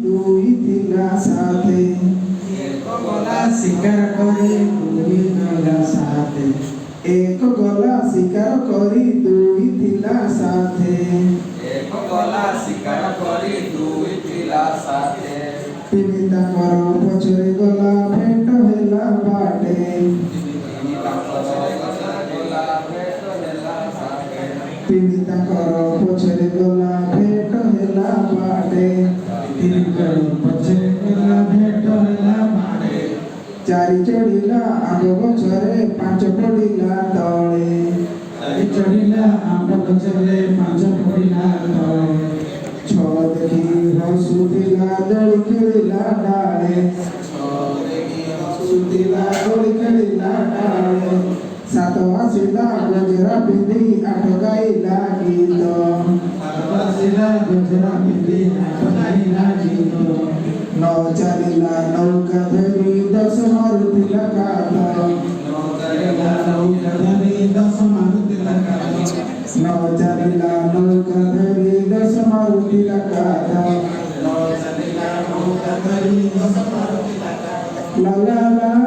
ଦୁଇ ଥିଲା ସାଥେ ଏକ ଗଲା ଶିକାର କରି ଦୁଇ ଥିଲା ସାଥେ ଏକ ଗଲା ଶିକାର କରି ଦୁଇ ଥିଲା ସାଥେ ଏକ ଗଲା ଶିକାର କରି ଦୁଇ ଥିଲା ସାଥେ ତିନି ତାଙ୍କର ପଛରେ ଗଲା ଭେଟ ହେଲା ବାଟେ ତିନି ତାଙ୍କର ଗଲା ଭେଟ ହେଲା ସାଥେ ତିନି ତାଙ୍କର ପଛରେ ଗଲା ଭେଟ ହେଲା ବାଟେ ତିନିଙ୍କର ପଛରେ ଗଲା ଭେଟ ହେଲା ବାଟେ ଚାରି ଚଢିଲା ଆମ୍ବ ଗଛରେ ପାଞ୍ଚ ପଡ଼ିଲା ତଳେ ଚାରି ଚଢିଲା ଆମ୍ବ ଗଛରେ ପାଞ୍ଚ ପଡ଼ିଲା ତଳେ ଛଅ ଦେଖି ହସୁଥିଲା ଦୋଳି ଖେଳିଲା ଡାଳେ ହସୁଥିଲା ଦୋଳି ଖେଳିଲା ଡାଳେ ସାତ ଆସିଲା ଗଜରା ପିନ୍ଧି ଆଠ ଗାଇଲା ଗୀତ ଆସିଲା ଗଜରା ପିନ୍ଧି ଆଠ ଗାଇଲା ଗୀତ ନ ଚାଲିଲା ନୌକା ଧରି ଦଶ ମାରୁଥିଲା କାତ ନଚାରିଲା ନୌକା ଧରି ଦଶ ମାରୁଥିଲା କାତ ନ ଚାଲିଲା ନୌକା ଧରି ଦଶ ମାରୁଥିଲା କାତ ନଚାରିଲା ନୌକା ଧରି ଦଶ ମାରୁଥିଲା କାତ ଲା ଲା ଲା